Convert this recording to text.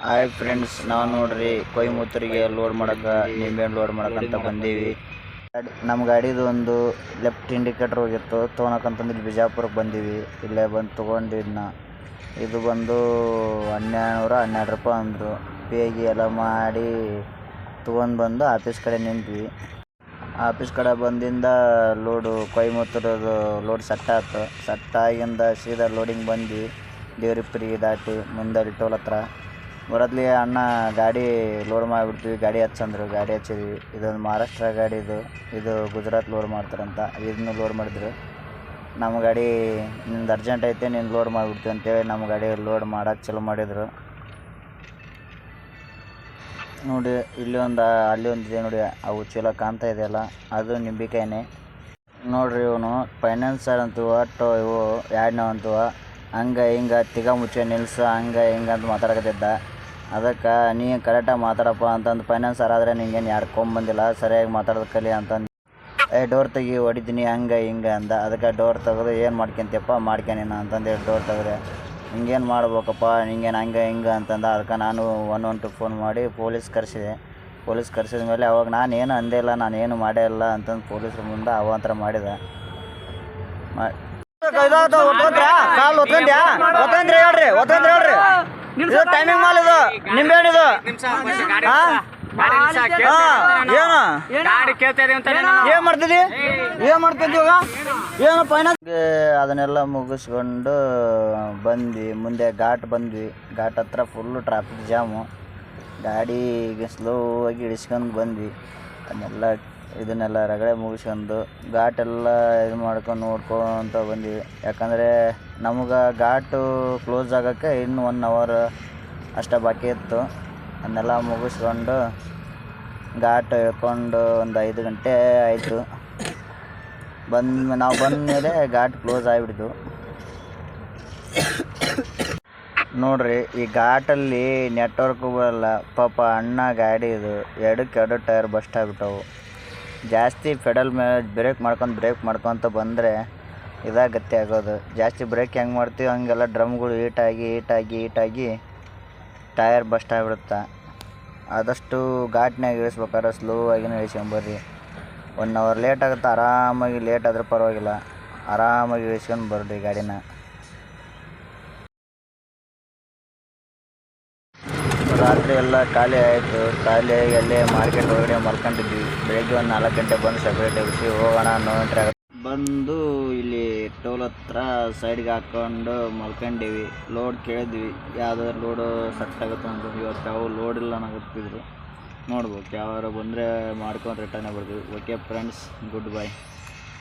Hi friends, ನಾವು ನೋಡ್ರಿ ಕೊಯಮತ್ತೂರಿಗೆ load ಮಾಡಕ್ಕೆ ನಿಂಬೆಹಣ್ಣು ಲೋಡ್ ಮಾಡಕ್ಕಂತ ಬಂದೀವಿ. ನಮ್ಮ ಗಾಡಿದು ಒಂದು ಲೆಫ್ಟ್ ಇಂಡಿಕೇಟರ್ ಹೋಗಿತ್ತು ತೊಗೊಳಕಂತಂದು ಇಲ್ಲಿ ಬಿಜಾಪುರಕ್ಕೆ ಬಂದೀವಿ. ಇಲ್ಲೇ ಬಂದು ತೊಗೊಂಡಿದ್ನ. ಇದು ಬಂದು 1200 ರೂಪಾಯಿ ಅಂದರು. ಪೇಗಿ ಎಲ್ಲ ಮಾಡಿ ತೊಗೊಂಡು ಬಂದು ಆಫೀಸ್ ಕಡೆ ನಿಂತ್ವಿ. ಆಫೀಸ್ ಕಡೆ ಬಂದಿಂದ ಲೋಡು ಕೊಯಮತ್ತೂರದು ಲೋಡ್ ಸೆಟ್ ಆಗಿಂದ ಸೀದಾ ಲೋಡಿಂಗ್ ಬಂದ್ವಿ. ದೇವ್ರಿಪ್ಪರಿ ದಾಟಿ ಮುಂದೆ ಟೋಲ್ ಹತ್ರ ಬರೋದ್ಲಿ ಅಣ್ಣ ಗಾಡಿ ಲೋಡ್ ಮಾಡಿಬಿಡ್ತೀವಿ, ಗಾಡಿ ಹಚ್ಚಂದ್ರು. ಗಾಡಿ ಹಚ್ಚಿದ್ವಿ. ಇದೊಂದು ಮಹಾರಾಷ್ಟ್ರ ಗಾಡಿ, ಇದು ಗುಜರಾತ್ ಲೋಡ್ ಮಾಡ್ತಾರಂತ. ಇದನ್ನು ಲೋಡ್ ಮಾಡಿದ್ರು. ನಮ್ಮ ಗಾಡಿ ನಿಂದು ಅರ್ಜೆಂಟ್ ಐತೆ, ನೀನು ಲೋಡ್ ಮಾಡಿಬಿಡ್ತೀವಿ ಅಂತೇಳಿ ನಮ್ಮ ಗಾಡಿ ಲೋಡ್ ಮಾಡೋಕೆ ಚಲೋ ಮಾಡಿದರು. ನೋಡಿ ಇಲ್ಲಿ ಒಂದು ಅಲ್ಲಿ ಒಂದಿದೆ ನೋಡಿ, ಅವು ಚಲೋ ಕಾಣ್ತಾ ಇದೆಯಲ್ಲ, ಅದು ನಿಂಬಿಕಾಯಿನೇ ನೋಡ್ರಿ. ಇವನು ಫೈನಾನ್ಸರ್ ಅಂತವ ಇವು ಎರಡನೇವು ಅಂತವ ಹಂಗೆ ಹಿಂಗೆ ತಿಗ ಮುಚ್ಚೆ ನಿಲ್ಸು ಹಂಗೆ ಹಿಂಗೆ ಅಂತ ಮಾತಾಡಕತ್ತಿದ್ದ. ಅದಕ್ಕೆ ನೀ ಕರೆಕ್ಟಾಗಿ ಮಾತಾಡಪ್ಪ ಅಂತಂದು ಫೈನಾನ್ಸರ್ ಆದರೆ ನಿಂಗೇನು ಬಂದಿಲ್ಲ, ಸರಿಯಾಗಿ ಮಾತಾಡೋದು ಕಲಿ ಅಂತಂದು ಡೋರ್ ತೆಗಿ ಹೊಡಿತೀನಿ ಹಂಗೆ ಹಿಂಗೆ ಅಂದ. ಅದಕ್ಕೆ ಡೋರ್ ತೆಗೆದು ಏನು ಮಾಡ್ಕೊಂತೀಯಪ್ಪ ಮಾಡ್ಕೊನೇನು ಅಂತಂದೇಳಿ ಡೋರ್ ತೆಗೆದೆ. ಹಿಂಗೇನು ಮಾಡ್ಬೇಕಪ್ಪ ನಿಂಗೇನು ಹಂಗೆ ಹಿಂಗೆ ಅಂತಂದ. ಅದಕ್ಕೆ ನಾನು 112 ಫೋನ್ ಮಾಡಿ ಪೊಲೀಸ್ ಕರೆಸಿದೆ. ಪೊಲೀಸ್ ಕರೆಸಿದ ಮೇಲೆ ಅವಾಗ ನಾನು ಏನು ಅಂದೇ ಇಲ್ಲ, ನಾನು ಏನು ಮಾಡೇ ಇಲ್ಲ ಅಂತಂದು ಪೊಲೀಸ್ರ ಮುಂದೆ ಅವಾಂತರ ಮಾಡಿದೆ. ಟೈಮಿಂಗ್ ಮಾಲ್ ಇದು ನಿಂಬೆಹಣ್ಣಿದು ಏನ್ ಮಾಡ್ತಿದ್ದಿ ಏನು ಫೈನಾನ್ಸ್ ಅದನ್ನೆಲ್ಲ ಮುಗಿಸ್ಕೊಂಡು ಬಂದ್ವಿ. ಮುಂದೆ ಘಾಟ್ ಬಂದ್ವಿ. ಘಾಟ್ ಹತ್ರ ಫುಲ್ಲು ಟ್ರಾಫಿಕ್ ಜಾಮು. ಗಾಡಿಗೆ ಸ್ಲೋ ಆಗಿ ಇಳಿಸ್ಕೊಂಡು ಬಂದ್ವಿ. ಇದನ್ನೆಲ್ಲ ರಗಡೆ ಮುಗಿಸ್ಕೊಂಡು ಘಾಟೆಲ್ಲ ಇದು ಮಾಡ್ಕೊಂಡು ನೋಡ್ಕೊಂತ ಬಂದ್ವಿ. ಯಾಕಂದರೆ ನಮ್ಗೆ ಘಾಟು ಕ್ಲೋಸ್ ಆಗೋಕ್ಕೆ ಇನ್ನೂ 1 ಅವರ್ ಅಷ್ಟೇ ಬಾಕಿ ಇತ್ತು. ಅದನ್ನೆಲ್ಲ ಮುಗಿಸ್ಕೊಂಡು ಘಾಟ್ ಇಳ್ಕೊಂಡು ಒಂದು 5 ಗಂಟೆ ಆಯಿತು. ನಾವು ಬಂದ ಮೇಲೆ ಘಾಟ್ ಕ್ಲೋಸ್ ಆಗಿಬಿಡ್ತು. ನೋಡ್ರಿ ಈ ಘಾಟಲ್ಲಿ ನೆಟ್ವರ್ಕು ಬರಲ್ಲ. ಪಾಪ ಅಣ್ಣ ಗಾಡಿ ಇದು 2 ಟೈರ್ ಬಸ್ಟ್ ಆಗಿಬಿಟ್ಟವು. ಜಾಸ್ತಿ ಪೆಡಲ್ ಮೇಲೆ ಬ್ರೇಕ್ ಮಾಡ್ಕೊತ ಬಂದರೆ ಗತಿ ಆಗೋದು. ಜಾಸ್ತಿ ಬ್ರೇಕ್ ಹೆಂಗೆ ಮಾಡ್ತೀವಿ ಹಂಗೆಲ್ಲ ಡ್ರಮ್ಗಳು ಹೀಟಾಗಿ ಟೈರ್ ಬಸ್ಟ್ ಆಗಿಬಿಡುತ್ತೆ. ಆದಷ್ಟು ಘಾಟ್ನಾಗ ಇಳಿಸ್ಬೇಕಾದ್ರೆ ಸ್ಲೋ ಆಗಿನೇ ಇಳಿಸ್ಕೊಂಬರ್ರಿ. 1 ಅವರ್ ಲೇಟ್ ಆಗುತ್ತೆ. ಆರಾಮಾಗಿ ಲೇಟ್ ಆದ್ರೆ ಪರವಾಗಿಲ್ಲ, ಆರಾಮಾಗಿ ಇಳಿಸ್ಕೊಂಡು ಬರ್ರಿ ಗಾಡಿನ. ರಾತ್ರಿ ಎಲ್ಲ ಖಾಲಿ ಆಯಿತು. ಖಾಲಿಯಾಗಿ ಅಲ್ಲೇ ಮಾರ್ಕೆಟ್ ಒಳಗಡೆ ಮಲ್ಕೊಂಡಿದ್ವಿ. ಬೆಳಗ್ಗೆ ಒಂದು 4 ಗಂಟೆ ಬಂದು ಸಪ್ರೇಟ್ ಎಬ್ಬಿಸಿ ಹೋಗೋಣ ಅನ್ನೋ ಬಂದು ಇಲ್ಲಿ ಟೋಲ್ ಹತ್ರ ಸೈಡ್ಗೆ ಹಾಕ್ಕೊಂಡು ಮಲ್ಕೊಂಡಿವಿ. ಲೋಡ್ ಕೇಳಿದ್ವಿ, ಯಾವುದಾದ್ರು ಲೋಡು ಸೆಟ್ ಆಗುತ್ತೆ ಅಂತ. ಇವತ್ತು ಯಾವ ಲೋಡ್ ಇಲ್ಲ ಅನ್ನಕತ್ತಿದ್ರು. ನೋಡ್ಬೇಕು, ಯಾರು ಬಂದರೆ ಮಾಡ್ಕೊಂಡು ರಿಟರ್ನೇ ಬರ್ತೀವಿ. Okay friends, good bye.